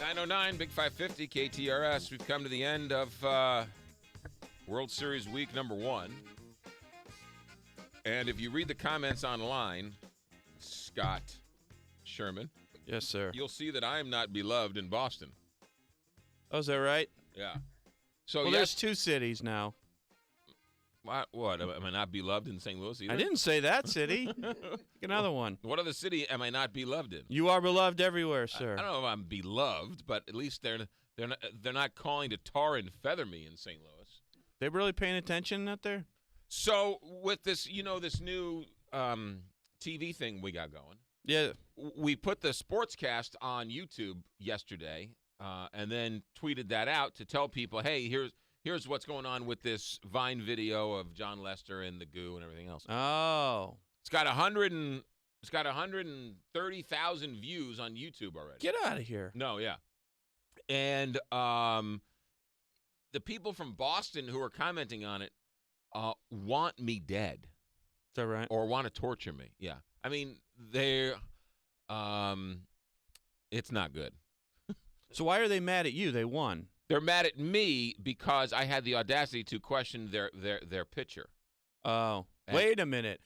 909, Big 550, KTRS. We've come to the end of World Series week number 1. And if you read the comments online, Scott Shermman. Yes, sir. You'll see that I am not beloved in Boston. Oh, is that right? Yeah. So well, there's 2 cities now. What? Am I not beloved in St. Louis either? I didn't say that city. Pick another one. What other city am I not beloved in? You are beloved everywhere, sir. I don't know if I'm beloved, but at least they're not calling to tar and feather me in St. Louis. They really paying attention out there? So with this, this new TV thing we got going. Yeah. We put the sportscast on YouTube yesterday, and then tweeted that out to tell people, hey, here's what's going on with this Vine video of John Lester and the goo and everything else. Oh. It's got 130,000 views on YouTube already. Get out of here. No, yeah. And the people from Boston who are commenting on it want me dead. Is that right? Or want to torture me. Yeah. I mean, it's not good. So why are they mad at you? They won. They're mad at me because I had the audacity to question their pitcher. Oh, wait a minute.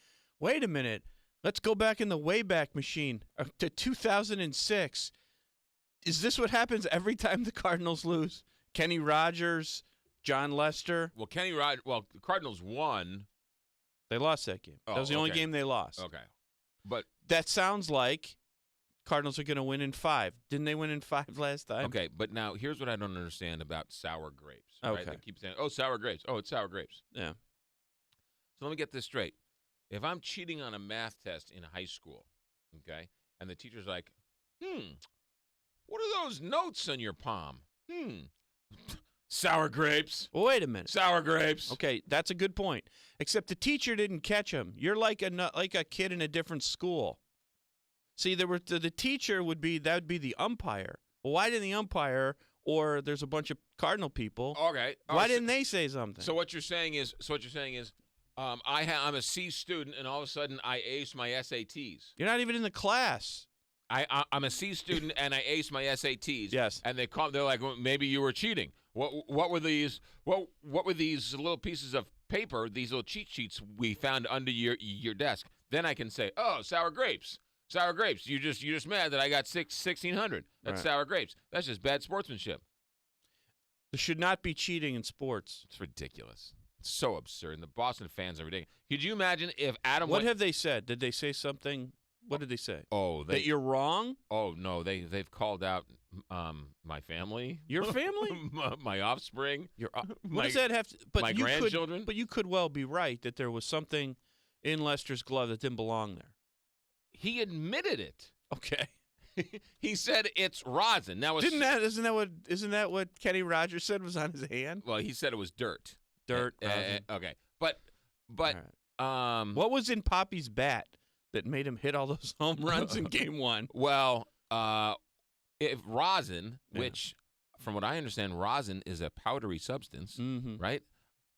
Let's go back in the Wayback Machine to 2006. Is this what happens every time the Cardinals lose? Kenny Rogers, John Lester. Well, the Cardinals won. They lost that game. That was the only game they lost. Okay. But that sounds like Cardinals are going to win in 5. Didn't they win in 5 last time? Okay, but now here's what I don't understand about sour grapes. Okay. Right? They keep saying, oh, sour grapes. Oh, it's sour grapes. Yeah. So let me get this straight. If I'm cheating on a math test in high school, okay, and the teacher's like, what are those notes on your palm? Sour grapes. Well, wait a minute. Sour grapes. Okay, that's a good point. Except the teacher didn't catch him. You're like a kid in a different school. See, the teacher would be the umpire. Well, why didn't the umpire, or there's a bunch of Cardinal people? Okay. Why didn't they say something? So what you're saying is, I'm a C student, and all of a sudden I ace my SATs. You're not even in the class. I'm a C student, and I ace my SATs. Yes. And they're like, well, maybe you were cheating. What were these? What were these little pieces of paper? These little cheat sheets we found under your desk. Then I can say, oh, sour grapes. Sour grapes. You're just mad that I got 1,600. That's right. Sour grapes. That's just bad sportsmanship. There should not be cheating in sports. It's ridiculous. It's so absurd. And the Boston fans are ridiculous. Could you imagine if Adam? What have they said? Did they say something? What did they say? Oh, that you're wrong. Oh no, they've called out my family. Your family? my offspring. What does that have to? But my grandchildren. But you could well be right that there was something in Lester's glove that didn't belong there. He admitted it. Okay. He said it's rosin. Now, isn't that what Kenny Rogers said was on his hand? Well, he said it was dirt. Okay. But right. What was in Poppy's bat that made him hit all those home runs in Game 1? Well, if rosin, which from what I understand, rosin is a powdery substance, right?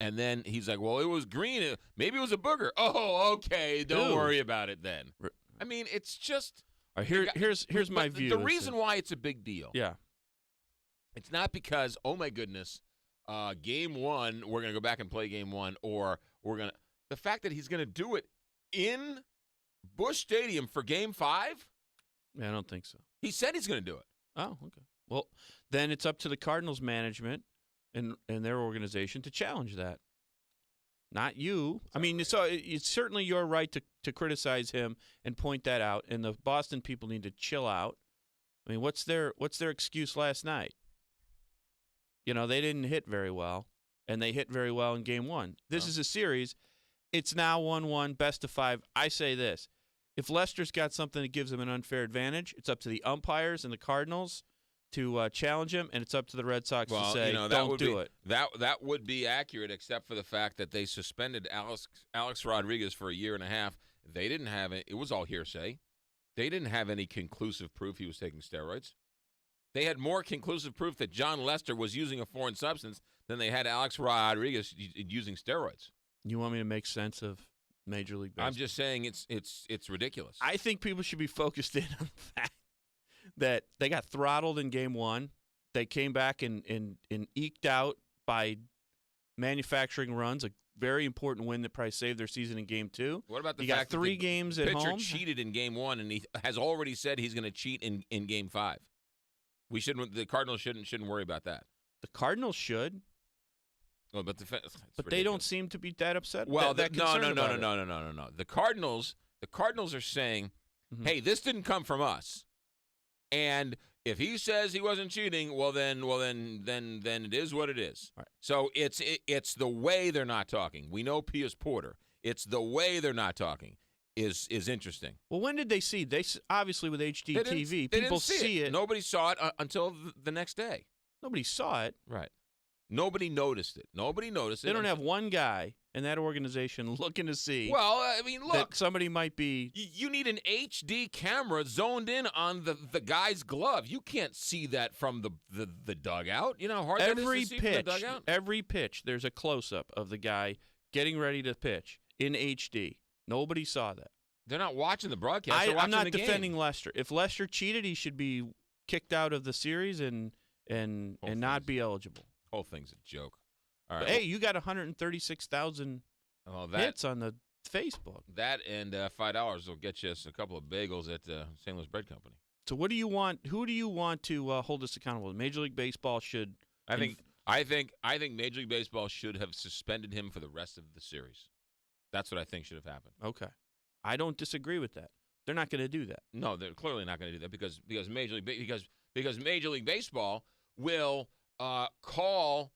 And then he's like, well, it was green. Maybe it was a booger. Oh, okay. Don't worry about it then. I mean, it's just. Here's my view. The reason why it's a big deal. Yeah. It's not because, oh, my goodness, Game 1, we're going to go back and play Game 1, or we're going to. The fact that he's going to do it in Busch Stadium for Game 5? Yeah, I don't think so. He said he's going to do it. Oh, okay. Well, then it's up to the Cardinals management and their organization to challenge that. Not you. I mean, so it's certainly your right to criticize him and point that out, and the Boston people need to chill out. I mean, what's their excuse last night? They didn't hit very well, and they hit very well in Game 1. This is a series. It's now 1-1, best of 5. I say this. If Lester's got something that gives him an unfair advantage, it's up to the umpires and the Cardinals to challenge him, and it's up to the Red Sox to say, don't do it. That would be accurate, except for the fact that they suspended Alex Rodriguez for a year and a half. They didn't have it. It was all hearsay. They didn't have any conclusive proof he was taking steroids. They had more conclusive proof that John Lester was using a foreign substance than they had Alex Rodriguez using steroids. You want me to make sense of Major League Baseball? I'm just saying it's ridiculous. I think people should be focused in on the fact that they got throttled in game 1. They came back and eked out by manufacturing runs, a very important win that probably saved their season in game 2. What about the you fact got 3 that the games at pitcher home? cheated in game 1, and he has already said he's going to cheat in game 5? The Cardinals shouldn't worry about that. The Cardinals should. Oh, but they don't seem to be that upset. Well, that no. concerned about it. No. The Cardinals are saying, hey, this didn't come from us. And if he says he wasn't cheating, well then it is what it is. Right. So it's the way they're not talking. We know Pius Porter. It's the way they're not talking is interesting. Well, when did they see? They obviously with HD TV, people see it. Nobody saw it until the next day. Nobody saw it. Right. Nobody noticed it. They don't have one guy in that organization looking to see. Well, I mean, look. That somebody might be. You need an HD camera zoned in on the guy's glove. You can't see that from the dugout. You know how hard that is to see from the dugout? Every pitch, there's a close-up of the guy getting ready to pitch in HD. Nobody saw that. They're not watching the broadcast. They're watching I'm not the game. defending Lester. If Lester cheated, he should be kicked out of the series and not be eligible. Whole thing's a joke. All right. But, hey, you got 136,000 hits on the Facebook. That and $5 will get you a couple of bagels at St. Louis Bread Company. So what do you want? Who do you want to hold us accountable? Major League Baseball should. I think Major League Baseball should have suspended him for the rest of the series. That's what I think should have happened. Okay, I don't disagree with that. They're not going to do that. No, they're clearly not going to do that because Major League Baseball will call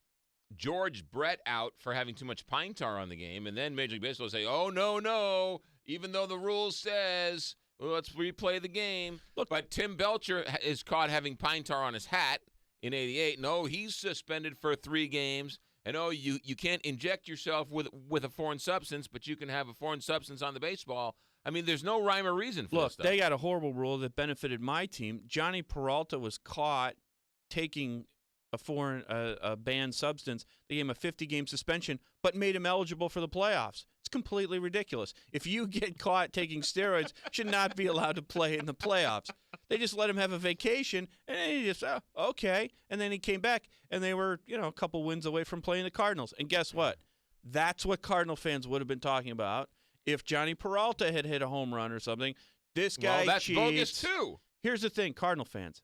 George Brett out for having too much pine tar on the game, and then Major League Baseball will say, "Oh no! Even though the rule says let's replay the game." Look, but Tim Belcher is caught having pine tar on his hat in '88. No, he's suspended for 3 games. And you can't inject yourself with a foreign substance, but you can have a foreign substance on the baseball. I mean, there's no rhyme or reason for this stuff. They got a horrible rule that benefited my team. Johnny Peralta was caught taking a banned substance. They gave him a 50-game suspension, but made him eligible for the playoffs. It's completely ridiculous. If you get caught taking steroids, should not be allowed to play in the playoffs. They just let him have a vacation, and then he just, okay. And then he came back, and they were, a couple wins away from playing the Cardinals. And guess what? That's what Cardinal fans would have been talking about if Johnny Peralta had hit a home run or something. This guy that's cheats. Bogus too. Here's the thing, Cardinal fans,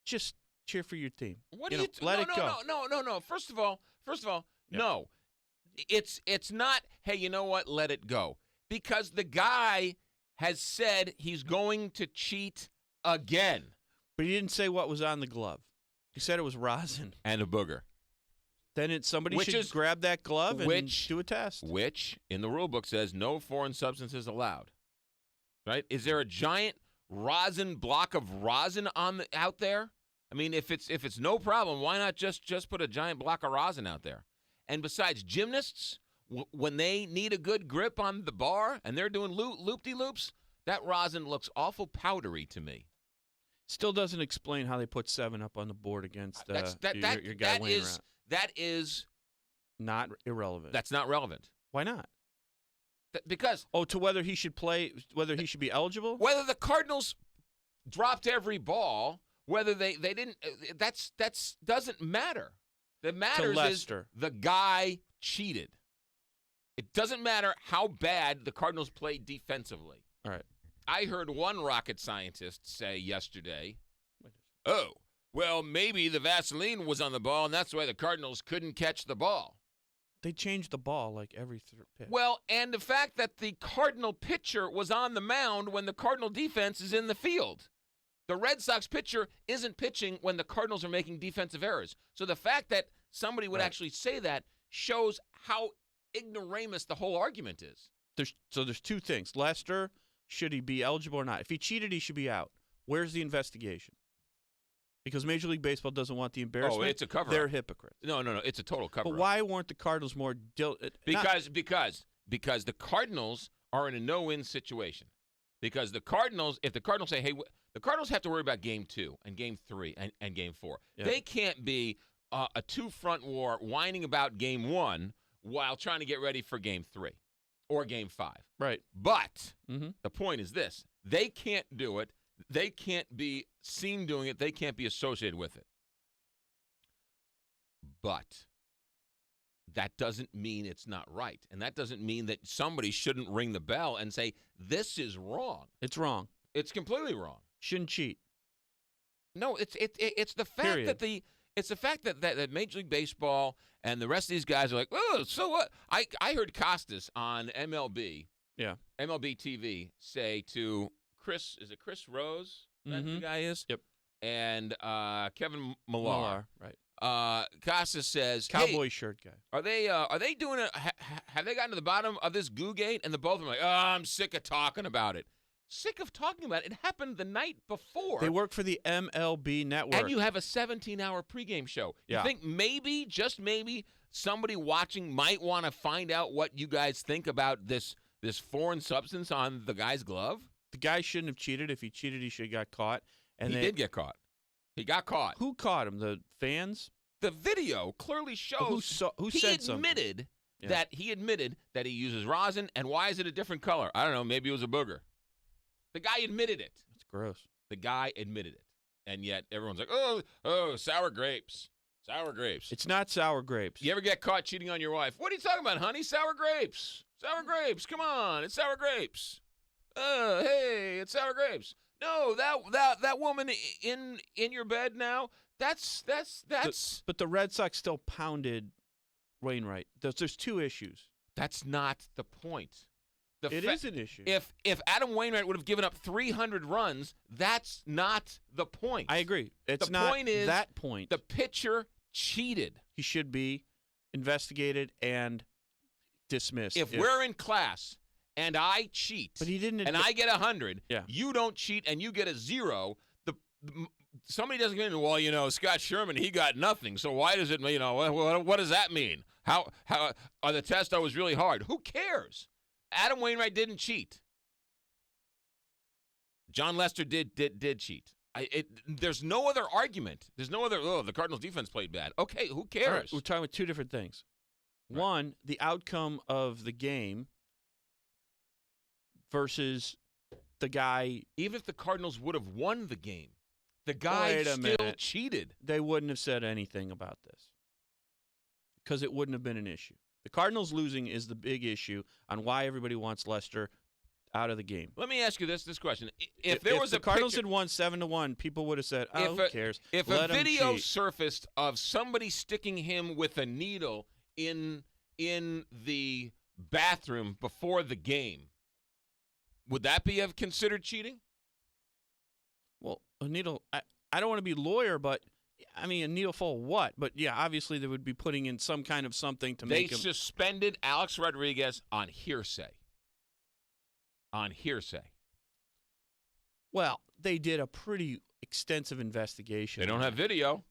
just cheer for your team. What do you let it go? No. First of all, Yep. no. It's not, hey, you know what? Let it go. Because the guy has said he's going to cheat again. But he didn't say what was on the glove. He said it was rosin. And a booger. Then somebody should grab that glove and do a test. Which, in the rule book, says no foreign substances allowed. Right? Is there a giant block of rosin out there? I mean, if it's no problem, why not just put a giant block of rosin out there? And besides, gymnasts, when they need a good grip on the bar and they're doing loop-de-loops, that rosin looks awful powdery to me. Still doesn't explain how they put 7 up on the board against your guy Wayne Route. That is not irrelevant. That's not relevant. Why not? Because to whether he should play, whether he should be eligible, whether the Cardinals dropped every ball, whether they didn't. That's doesn't matter. That matters is the guy cheated. It doesn't matter how bad the Cardinals played defensively. All right. I heard one rocket scientist say yesterday, "Oh, well, maybe the Vaseline was on the ball, and that's why the Cardinals couldn't catch the ball." They changed the ball like every pitch. Well, and the fact that the Cardinal pitcher was on the mound when the Cardinal defense is in the field. The Red Sox pitcher isn't pitching when the Cardinals are making defensive errors. So the fact that somebody would actually say that shows how ignoramus the whole argument is. There's 2 things. Lester, should he be eligible or not? If he cheated, he should be out. Where's the investigation? Because Major League Baseball doesn't want the embarrassment. Oh, it's a cover-up. They're hypocrites. No, it's a total cover-up. But why weren't the Cardinals more diligent? Because the Cardinals are in a no-win situation. Because if the Cardinals say, hey, the Cardinals have to worry about Game 2 and Game 3 and Game 4. Yeah. They can't be a 2-front war whining about Game 1 while trying to get ready for Game 3 or Game 5. Right. But the point is this. They can't do it. They can't be seen doing it. They can't be associated with it. But that doesn't mean it's not right. And that doesn't mean that somebody shouldn't ring the bell and say, this is wrong. It's wrong. It's completely wrong. Shouldn't cheat. No, it's the fact Period. that Major League Baseball and the rest of these guys are like, oh, so what? I heard Costas on MLB, MLB TV say to Chris, is it Chris Rose? That the guy is? Yep. And Kevin Millar. Right. Costas says, Cowboy hey, shirt guy. Are they doing it? Have they gotten to the bottom of this goo gate? And the both of them are like, oh, I'm sick of talking about it. Sick of talking about it. It happened the night before. They work for the MLB network. And you have a 17-hour pregame show. Yeah. You think maybe, just maybe, somebody watching might want to find out what you guys think about this foreign substance on the guy's glove? The guy shouldn't have cheated. If he cheated, he should have got caught. And he did get caught. He got caught. Who caught him? The fans? The video clearly shows who he said something? admitted that he uses rosin. And why is it a different color? I don't know. Maybe it was a booger. The guy admitted it. That's gross. The guy admitted it. And yet everyone's like, oh, sour grapes. Sour grapes. It's not sour grapes. You ever get caught cheating on your wife? What are you talking about, honey? Sour grapes. Sour grapes. Come on. It's sour grapes. Hey, it's sour grapes. No, that woman in your bed now, that's But the Red Sox still pounded Wainwright. There's two issues. That's not the point. It is an issue. If Adam Wainwright would have given up 300 runs, that's not the point. I agree. It's the not point is that point. The pitcher cheated. He should be investigated and dismissed. If we're in class and I cheat, but he didn't, and I get 100, yeah. You don't cheat and you get a 0, somebody doesn't get into, well, Scott Shermman, he got nothing. So why does it, what does that mean? How the test was really hard? Who cares? Adam Wainwright didn't cheat. John Lester did cheat. There's no other argument. There's no other, the Cardinals defense played bad. Okay, who cares? All right, we're talking about two different things. Right. One, the outcome of the game versus the guy. Even if the Cardinals would have won the game, the guy still cheated. They wouldn't have said anything about this because it wouldn't have been an issue. The Cardinals losing is the big issue on why everybody wants Lester out of the game. Let me ask you this question. If the Cardinals had won 7-1, people would have said, who cares? If a video surfaced of somebody sticking him with a needle in the bathroom before the game, would that be considered cheating? Well, a needle, I don't want to be a lawyer, but a needle full of what? But, yeah, obviously they would be putting in some kind of something to make him. They suspended Alex Rodriguez on hearsay. Well, they did a pretty extensive investigation. They don't have video.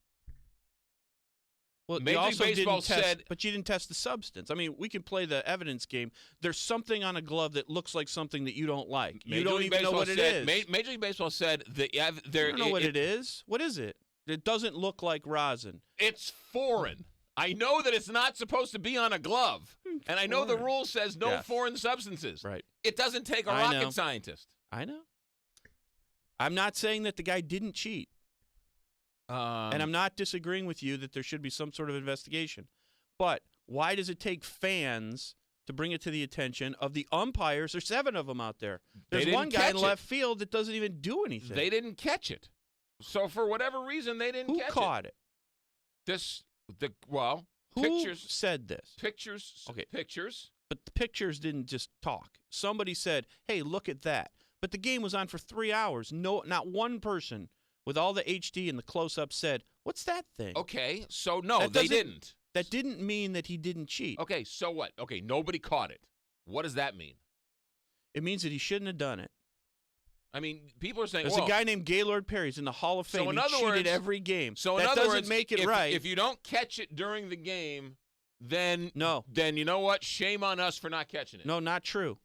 Well, Major League Baseball said, but you didn't test the substance. We can play the evidence game. There's something on a glove that looks like something that you don't like. You don't even know what it is. Major League Baseball said that I don't know what it is. What is it? It doesn't look like rosin. It's foreign. I know that it's not supposed to be on a glove, and I know the rule says no foreign substances. Right. It doesn't take a rocket scientist. I know. I'm not saying that the guy didn't cheat. And I'm not disagreeing with you that there should be some sort of investigation. But why does it take fans to bring it to the attention of the umpires? There's 7 of them out there. There's one guy in left field that doesn't even do anything. They didn't catch it. So for whatever reason, they didn't catch it. Who caught it? Pictures said this? Pictures. Okay. Pictures. But the pictures didn't just talk. Somebody said, hey, look at that. But the game was on for 3 hours. No, not one person with all the HD and the close-up said, what's that thing? Okay, so no, they didn't. That didn't mean that he didn't cheat. Okay, so what? Okay, nobody caught it. What does that mean? It means that he shouldn't have done it. People are saying, there's a guy named Gaylord Perry. He's in the Hall of Fame. So in he other cheated words, every game. So that doesn't make it right. If you don't catch it during the game, then no. Then you know what? Shame on us for not catching it. No, not true.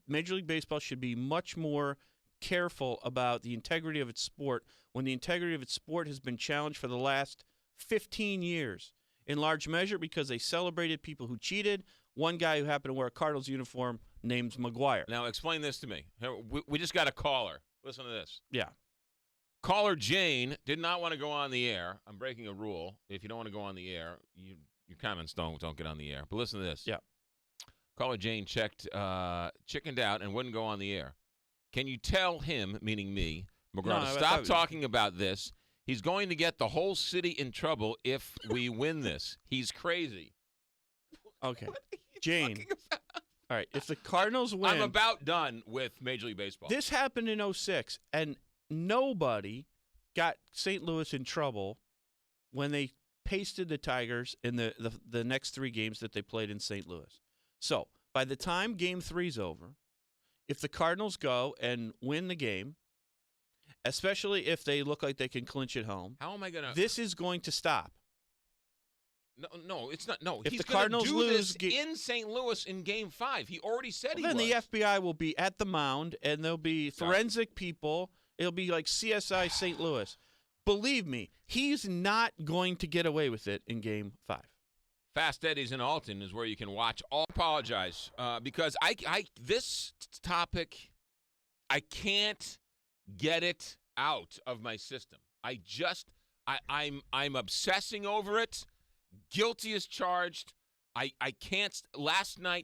Major League Baseball should be much more careful about the integrity of its sport when the integrity of its sport has been challenged for the last 15 years, in large measure because they celebrated people who cheated. One guy who happened to wear a Cardinals uniform named McGraw. Now explain this to me. We just got a caller. Listen to this. Yeah. Caller Jane did not want to go on the air. I'm breaking a rule. If you don't want to go on the air, your comments don't get on the air. But listen to this. Yeah. Caller Jane chickened out and wouldn't go on the air. Can you tell him, meaning me, McGraw, to stop talking about this? He's going to get the whole city in trouble if we win this. He's crazy. Okay. What are you Jane. talking about? All right. If the Cardinals win. I'm about done with Major League Baseball. This happened in 2006, and nobody got St. Louis in trouble when they pasted the Tigers in the next 3 games that they played in St. Louis. So by the time Game 3's over, if the Cardinals go and win the game, especially if they look like they can clinch at home, how am I going to? This is going to stop. No, it's not. No, if he's the going Cardinals to do lose this in St. Louis in Game 5. He already said he then was. the FBI will be at the mound, and there'll be forensic people. It'll be like CSI St. Louis. Believe me, he's not going to get away with it in Game 5. Fast Eddie's in Alton is where you can watch. I'll apologize because this topic, I can't get it out of my system. I'm obsessing over it. Guilty as charged. I can't.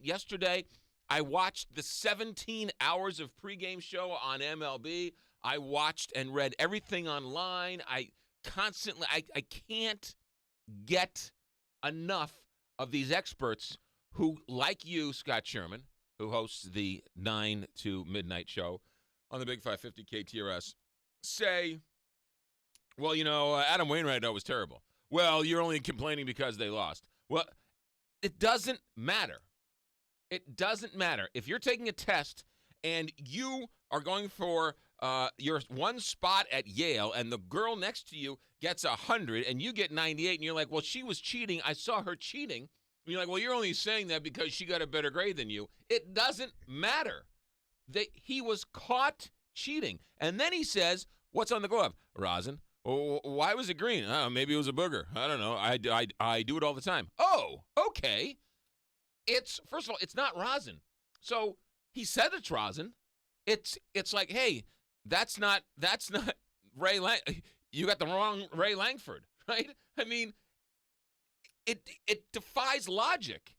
Yesterday, I watched the 17 hours of pregame show on MLB. I watched and read everything online. I can't get enough of these experts who, like you, Scott Shermman, who hosts the 9 to midnight show on the Big 550 KTRS, say, well, Adam Wainwright was terrible. Well, you're only complaining because they lost. Well, it doesn't matter. It doesn't matter. If you're taking a test and you are going for your one spot at Yale and the girl next to you gets 100 and you get 98 and you're like, well, she was cheating. I saw her cheating. And you're like, well, you're only saying that because she got a better grade than you. It doesn't matter. He was caught cheating. And then he says, what's on the glove? Rosin. Oh, why was it green? Maybe it was a booger. I don't know. I do it all the time. Oh, okay. First of all, it's not rosin. So he said it's rosin. It's like, hey, that's not Ray you got the wrong Ray Langford, right? I mean, it defies logic.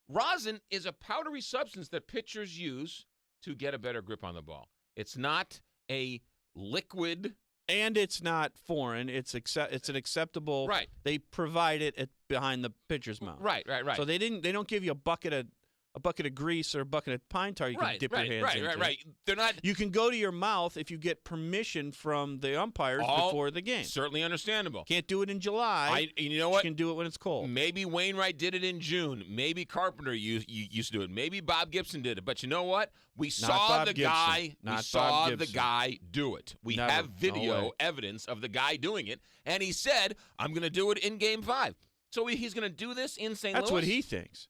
Rosin is a powdery substance that pitchers use to get a better grip on the ball. It's not a liquid. And it's not foreign. It's an acceptable. Right. They provide it behind the pitcher's mouth. Right. So they don't give you a bucket of grease or a bucket of pine tar you can dip your hands into. Right. They're not. You can go to your mouth if you get permission from the umpires before the game. Certainly understandable. Can't do it in July. You know what? You can do it when it's cold. Maybe Wainwright did it in June. Maybe Carpenter used to do it. Maybe Bob Gibson did it. But you know what? We saw the guy do it. We have video evidence of the guy doing it, and he said, "I'm going to do it in Game 5." So he's going to do this in St. Louis. That's what he thinks.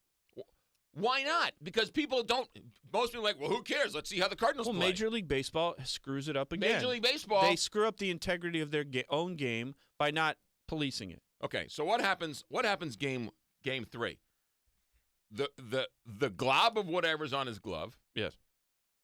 Why not? Because people don't. Most people are like, well, who cares? Let's see how the Cardinals play. Major League Baseball screws it up again. Major League Baseball. They screw up the integrity of their own game by not policing it. Okay, so what happens? What happens? Game 3. The glob of whatever's on his glove. Yes.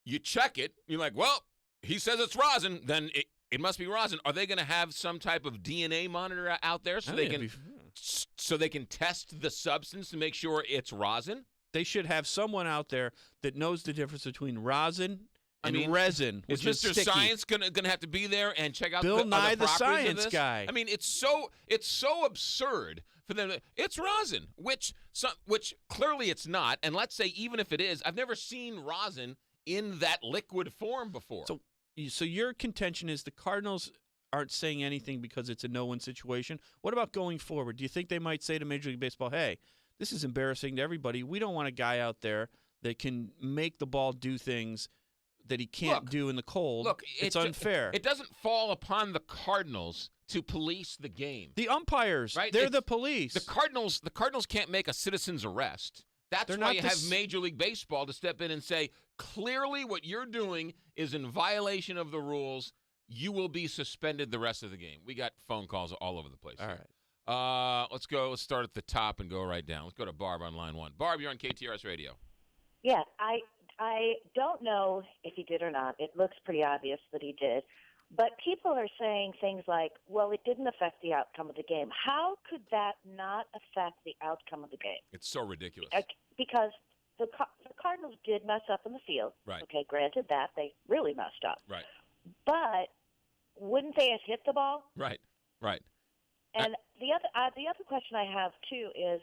You check it. You're like, well, he says it's rosin. Then it must be rosin. Are they going to have some type of DNA monitor out there so they can test the substance to make sure it's rosin? They should have someone out there that knows the difference between rosin and resin, which is Mr. sticky. Science gonna have to be there and check out Bill Nye the science guy. I mean, it's so absurd for them. It's rosin, which clearly it's not. And let's say even if it is, I've never seen rosin in that liquid form before. So your contention is the Cardinals aren't saying anything because it's a no-win situation. What about going forward? Do you think they might say to Major League Baseball, hey, this is embarrassing to everybody. We don't want a guy out there that can make the ball do things that he can't do in the cold. Look, it's unfair. It doesn't fall upon the Cardinals to police the game. The umpires, right? They're the police. The Cardinals can't make a citizen's arrest. That's why you have Major League Baseball to step in and say, clearly what you're doing is in violation of the rules. You will be suspended the rest of the game. We got phone calls all over the place. All right. Let's go. Let's start at the top and go right down. Let's go to Barb on line 1. Barb, you're on KTRS Radio. Yes, I don't know if he did or not. It looks pretty obvious that he did. But people are saying things like, well, it didn't affect the outcome of the game. How could that not affect the outcome of the game? It's so ridiculous. Because the Cardinals did mess up in the field. Right. Okay, granted that. They really messed up. Right. But wouldn't they have hit the ball? Right. And the other question I have, too, is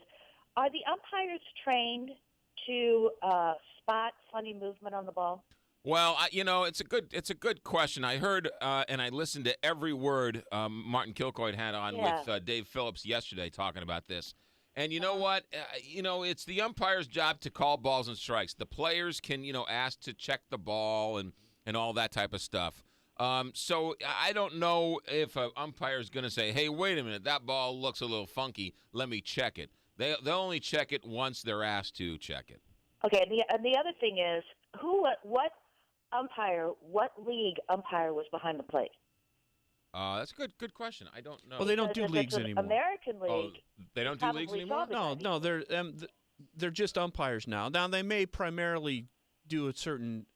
are the umpires trained to spot funny movement on the ball? Well, it's a good question. I heard and I listened to every word Martin Kilcoyne had on with Dave Phillips yesterday talking about this. And you know what? It's the umpire's job to call balls and strikes. The players can, ask to check the ball and all that type of stuff. So I don't know if an umpire is going to say, hey, wait a minute, that ball looks a little funky. Let me check it. They'll only check it once they're asked to check it. Okay, and the other thing is, what league umpire was behind the plate? That's a good question. I don't know. Well, they don't do leagues anymore. American League. They don't do leagues anymore? No, they're just umpires now. Now they may primarily do certain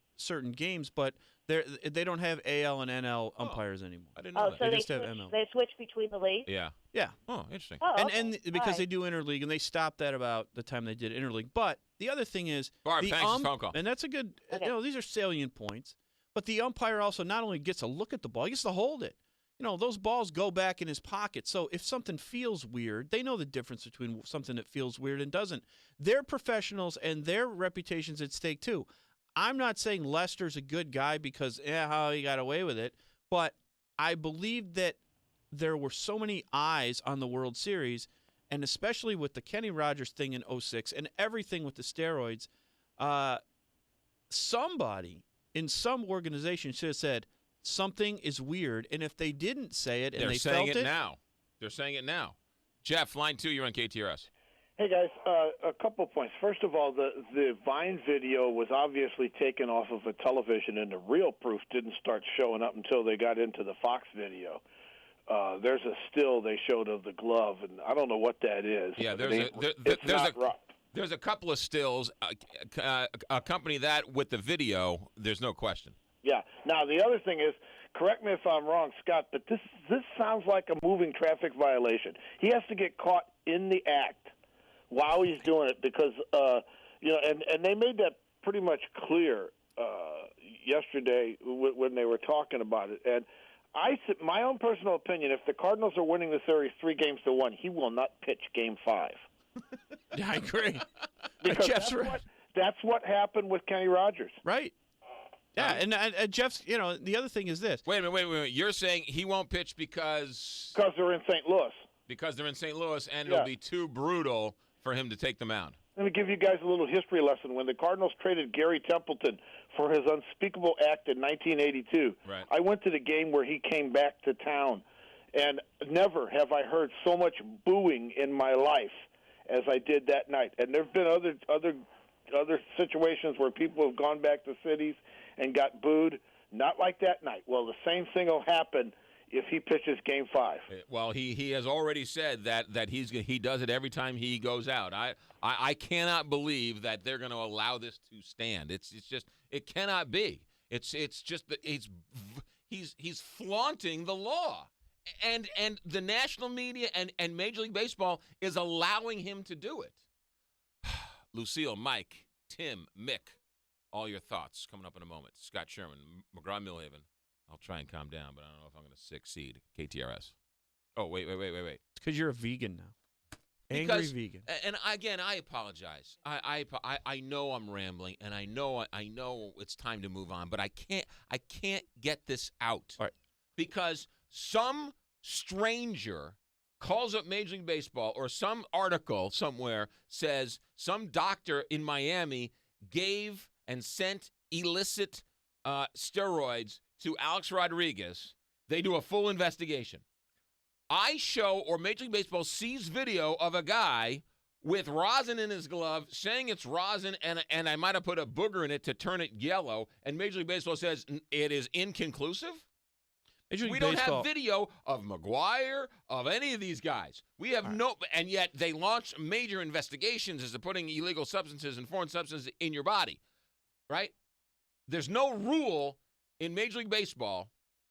games, but they don't have AL and NL umpires anymore. I didn't know that. So they just have ML. They switch between the leagues? Yeah. Yeah. Oh, interesting. Oh, okay. And because they do interleague, and they stopped that about the time they did interleague. But the other thing is, Barb, thanks for the phone call. And that's a good. Okay. These are salient points. But the umpire also not only gets a look at the ball, he gets to hold it. Those balls go back in his pocket. So if something feels weird, they know the difference between something that feels weird and doesn't. They're professionals, and their reputation's at stake too. I'm not saying Lester's a good guy because how he got away with it, but I believe that there were so many eyes on the World Series, and especially with the Kenny Rogers thing in 2006 and everything with the steroids, somebody in some organization should have said something is weird, and if they didn't say it and They're they saying felt it now. They're saying it now. Jeff, line 2, you're on KTRS. Hey, guys, a couple points. First of all, the Vine video was obviously taken off of a television, and the real proof didn't start showing up until they got into the Fox video. There's a still they showed of the glove, and I don't know what that is. Yeah, there's a couple of stills. Accompany that with the video, there's no question. Yeah. Now, the other thing is, correct me if I'm wrong, Scott, but this sounds like a moving traffic violation. He has to get caught in the act while he's doing it because, and they made that pretty much clear yesterday when they were talking about it. And my own personal opinion, if the Cardinals are winning the series 3-1, he will not pitch Game 5. Yeah, I agree. Because Jeff's right. That's what happened with Kenny Rogers. Right. Yeah, and Jeff's, the other thing is this. Wait a minute. You're saying he won't pitch because they're in St. Louis. Because they're in St. Louis, and it'll be too brutal for him to take the mound. Let me give you guys a little history lesson. When the Cardinals traded Gary Templeton for his unspeakable act in 1982, right. I went to the game where he came back to town, and never have I heard so much booing in my life as I did that night. And there have been other situations where people have gone back to cities and got booed. Not like that night. Well, the same thing will happen if he pitches Game 5. Well, he has already said that he does it every time he goes out. I cannot believe that they're going to allow this to stand. It's just it cannot be. It's just that he's flaunting the law, and the national media and Major League Baseball is allowing him to do it. Lucille, Mike, Tim, Mick, all your thoughts coming up in a moment. Scott Sherman, McGraw Millhaven. I'll try and calm down, but I don't know if I'm going to succeed. KTRS. Oh, wait. It's because you're a vegan now. Because, Angry vegan. And again, I apologize. I know I'm rambling, and I know it's time to move on, but I can't get this out. All right. Because some stranger calls up Major League Baseball, or some article somewhere says some doctor in Miami gave and sent illicit steroids to Alex Rodriguez. They do a full investigation. I show, or Major League Baseball sees video of a guy with rosin in his glove, saying it's rosin, and I might have put a booger in it to turn it yellow, and Major League Baseball says it is inconclusive? We don't have video of McGuire, of any of these guys. We have and yet they launch major investigations as to putting illegal substances and foreign substances in your body. right? There's no rule in Major League Baseball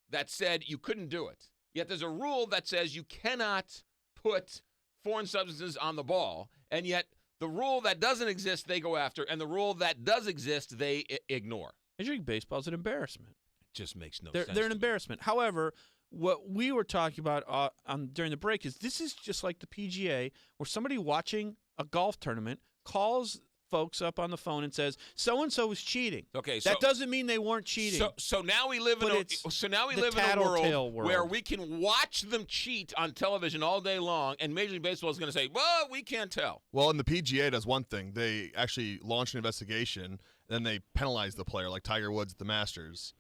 that said you couldn't do it. Yet there's a rule that says you cannot put foreign substances on the ball, and yet the rule that doesn't exist, they go after, and the rule that does exist, they ignore. Major League Baseball is an embarrassment. It just makes no They're sense. an embarrassment. However, what we were talking about during the break is this is just like the PGA, where somebody watching a golf tournament calls folks up on the phone and says, so-and-so was cheating. Okay, that doesn't mean they weren't cheating. So now we live in a world where we can watch them cheat on television all day long, and Major League Baseball is going to say, well, we can't tell. Well, and the PGA does one thing. They actually launch an investigation, then they penalize the player, like Tiger Woods at the Masters.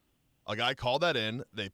A guy called that in. They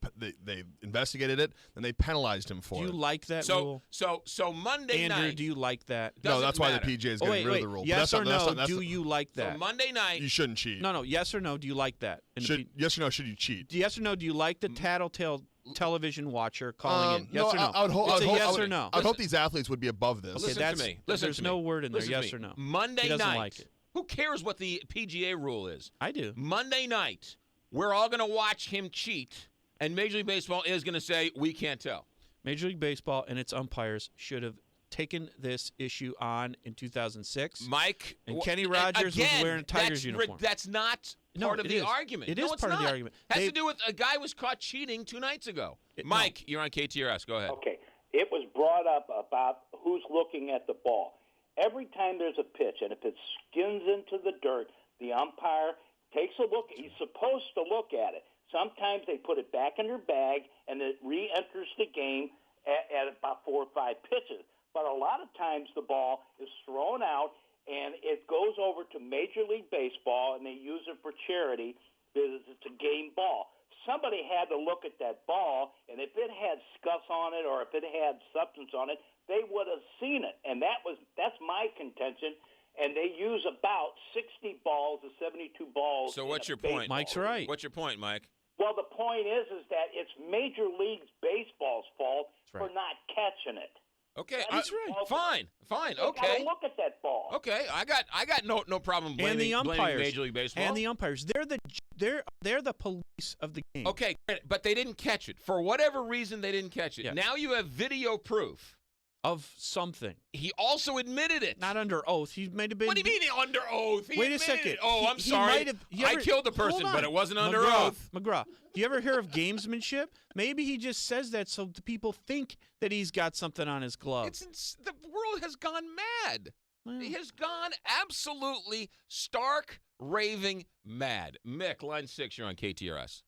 investigated it, and they penalized him for it. Do you like that rule? So Monday Andrew, night. do you like that? No, that's why matter. the PGA is getting rid of the rule. Yes But or that's no, not, do you like that? So Monday night. You shouldn't cheat. No, yes or no, do you like that? Yes or no, should you cheat? Yes or no, do you like the tattletale television watcher calling in? Yes or no? I would hope, It's a yes I would, or no. I would hope these athletes would be above this. Listen to me. There's no word in there, Listen yes to or me. no. Monday He doesn't night. like it. Who cares what the PGA rule is? I do. Monday night, we're all going to watch him cheat, and Major League Baseball is going to say, we can't tell. Major League Baseball and its umpires should have taken this issue on in 2006. Mike. And Kenny Rogers was wearing a Tigers uniform. That's not part of the argument. It is it's part of not. the argument. Has to do with a guy was caught cheating 2 nights ago. Mike, you're on KTRS. Go ahead. Okay. It was brought up about who's looking at the ball. Every time there's a pitch, and if it skins into the dirt, the umpire takes a look. He's supposed to look at it. Sometimes they put it back in their bag, and it re-enters the game at about 4 or 5 pitches. But a lot of times the ball is thrown out, and it goes over to Major League Baseball, and they use it for charity because it's a game ball. Somebody had to look at that ball, and if it had scuffs on it or if it had substance on it, they would have seen it. And that's my contention. And they use about 60 balls to 72 balls. So what's your point? Mike's right. What's your point, Mike? Well, the point is that it's Major League Baseball's fault for not catching it. Okay, He's right. Fine. They Okay. gotta look at that ball. Okay, I got no problem blaming, And the blaming umpires. Major League Baseball. And the umpires. They're the police of the game. Okay, but they didn't catch it. For whatever reason, they didn't catch it. Yeah. Now you have video proof. Of something. He also admitted it. Not under oath. He might have been. What do you mean under oath? He Wait a admitted second. it. Oh, I'm He sorry. might have- you I ever- killed a person, Hold on. but it wasn't under McGraw, oath. McGraw, do you ever hear of gamesmanship? Maybe he just says that so the people think that he's got something on his glove. The world has gone mad. Well, It has gone absolutely stark, raving mad. Mick, line 6, you're on KTRS.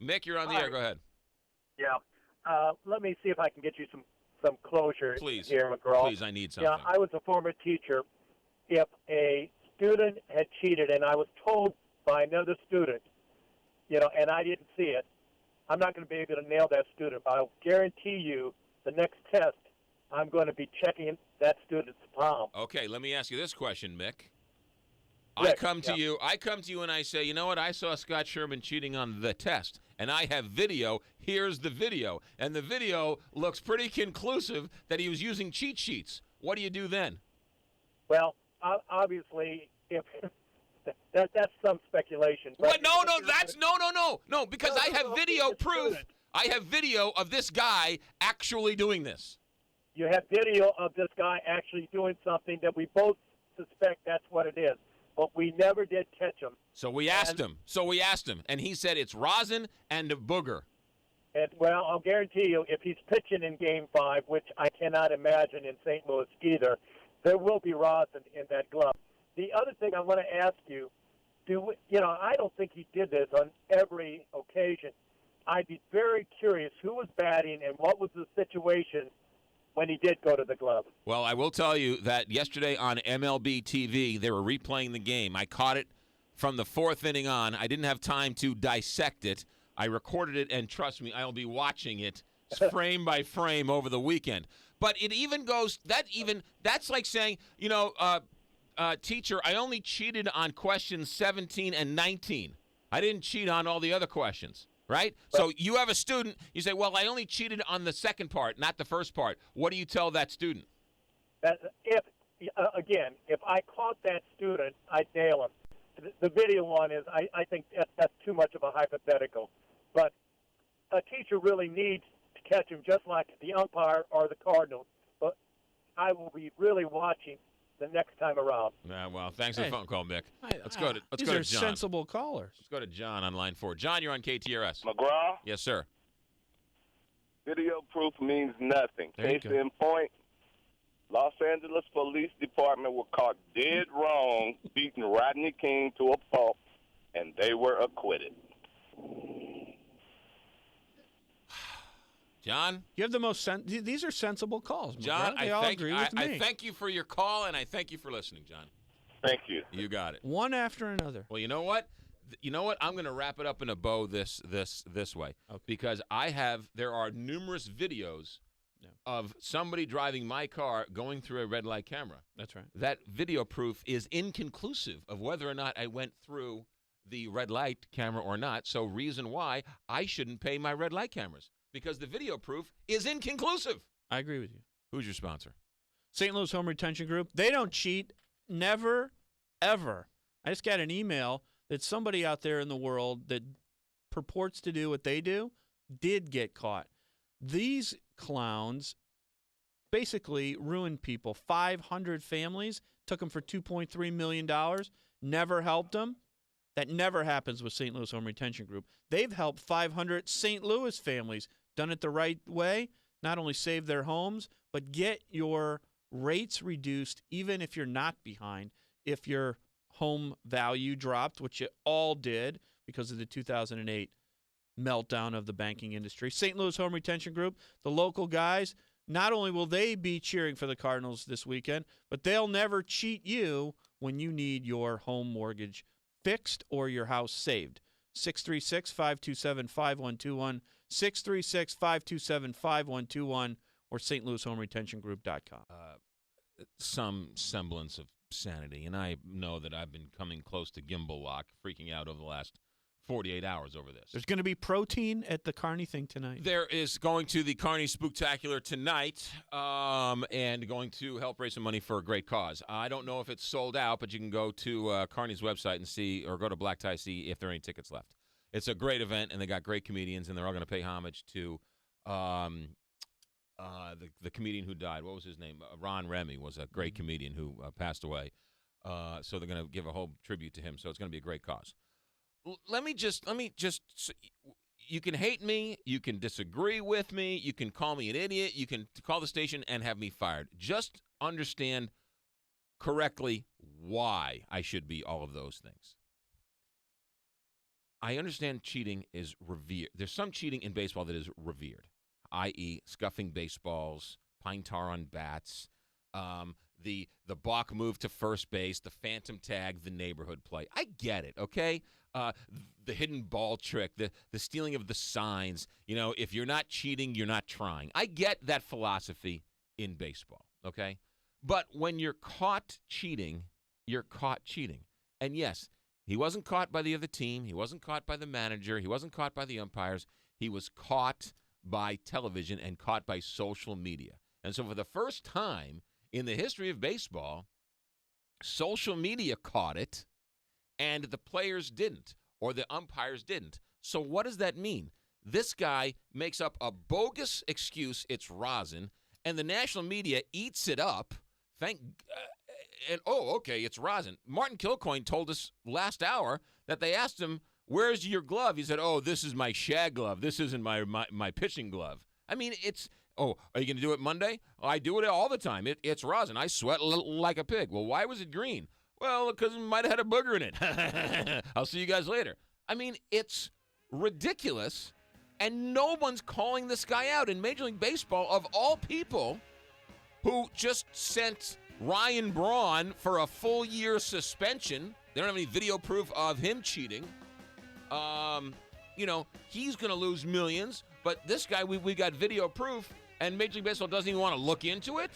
Mick, you're on the air. Go ahead. Yeah. Let me see if I can get you some closure Please. here, McGraw. Please, I need something. Yeah, I was a former teacher. If a student had cheated and I was told by another student, and I didn't see it, I'm not going to be able to nail that student. But I'll guarantee you the next test, I'm going to be checking that student's palm. Okay, let me ask you this question, Mick. Rick, I come to you and I say, you know what? I saw Scott Shermman cheating on the test, and I have video. Here's the video. And the video looks pretty conclusive that he was using cheat sheets. What do you do then? Well, obviously, if that's some speculation. But What? No, because I have video proof. I have video of this guy actually doing this. You have video of this guy actually doing something that we both suspect that's what it is. But we never did catch him. So we asked him, and he said it's rosin and a booger. And, well, I'll guarantee you, if he's pitching in Game 5, which I cannot imagine in St. Louis either, there will be rosin in that glove. The other thing I want to ask you, I don't think he did this on every occasion. I'd be very curious who was batting and what was the situation when he did go to the glove. Well, I will tell you that yesterday on MLB TV, they were replaying the game. I caught it from the 4th inning on. I didn't have time to dissect it. I recorded it, and trust me, I'll be watching it frame by frame over the weekend. But it even goes, that's like saying, teacher, I only cheated on questions 17 and 19. I didn't cheat on all the other questions. Right? So you have a student, you say, well, I only cheated on the second part, not the first part. What do you tell that student? If I caught that student, I'd nail him. the video one is, I think that's too much of a hypothetical. But a teacher really needs to catch him just like the umpire or the Cardinals. But I will be really watching the next time around. Well, thanks for the phone call, Mick. Let's go to These John. are sensible callers. Let's go to John on line 4. John, you're on KTRS. McGraw, Yes, sir. video proof means nothing. There you Case go. in point, Los Angeles Police Department were caught dead wrong beating Rodney King to a pulp, and they were acquitted. John? You have the most these are sensible calls, McGraw. John, They all agree with me. I thank you for your call, and I thank you for listening, John. Thank you. You got it. One after another. Well, you know what? I'm going to wrap it up in a bow this way. Okay. Because there are numerous videos of somebody driving my car going through a red light camera. That's right. That video proof is inconclusive of whether or not I went through the red light camera or not. So reason why I shouldn't pay my red light cameras, because the video proof is inconclusive. I agree with you. Who's your sponsor? St. Louis Home Retention Group. They don't cheat. Never, ever. I just got an email that somebody out there in the world that purports to do what they do did get caught. These clowns basically ruined people. 500 families, took them for $2.3 million, never helped them. That never happens with St. Louis Home Retention Group. They've helped 500 St. Louis families, done it the right way, not only save their homes, but get your rates reduced even if you're not behind. If your home value dropped, which it all did because of the 2008 meltdown of the banking industry. St. Louis Home Retention Group, the local guys, not only will they be cheering for the Cardinals this weekend, but they'll never cheat you when you need your home mortgage fixed or your house saved. 636-527-5121, 636-527-5121, or stlouishomeretentiongroup.com. Some semblance of sanity, and I know that I've been coming close to gimbal lock, freaking out over the last 48 hours over this. There's going to be protein at the Carney thing tonight. There is going to the Carney Spooktacular tonight, and going to help raise some money for a great cause. I don't know if it's sold out, but you can go to Carney's website and see, or go to Black Tie, see if there are any tickets left. It's a great event, and they got great comedians, and they're all going to pay homage to the comedian who died. What was his name? Ron Remy was a great comedian who passed away. So they're going to give a whole tribute to him. So it's going to be a great cause. Let me just. You can hate me. You can disagree with me. You can call me an idiot. You can call the station and have me fired. Just understand correctly why I should be all of those things. I understand cheating is revered. There's some cheating in baseball that is revered, i.e., scuffing baseballs, pine tar on bats, the balk move to first base, the phantom tag, the neighborhood play. I get it, okay? The hidden ball trick, the stealing of the signs. You know, if you're not cheating, you're not trying. I get that philosophy in baseball, okay? But when you're caught cheating, you're caught cheating. And yes, he wasn't caught by the other team. He wasn't caught by the manager. He wasn't caught by the umpires. He was caught by television and caught by social media. And so for the first time in the history of baseball, social media caught it, and the players didn't, or the umpires didn't. So what does that mean? This guy makes up a bogus excuse, it's rosin, and the national media eats it up. Okay, it's rosin. Martin Kilcoyne told us last hour that they asked him, "Where's your glove?" He said, "Oh, this is my shag glove. This isn't my pitching glove." I mean, are you going to do it Monday? Oh, I do it all the time. It's rosin. I sweat like a pig. Well, why was it green? Well, because it might have had a booger in it. I'll see you guys later. I mean, it's ridiculous, and no one's calling this guy out in Major League Baseball, of all people, who just sent Ryan Braun for a full year suspension. They don't have any video proof of him cheating. He's going to lose millions, but this guy, we got video proof, and Major League Baseball doesn't even want to look into it.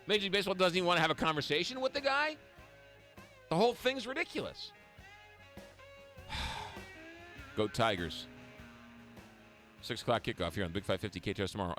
Major League Baseball doesn't even want to have a conversation with the guy. The whole thing's ridiculous. Go Tigers. 6 o'clock kickoff here on Big 550 KTRS tomorrow.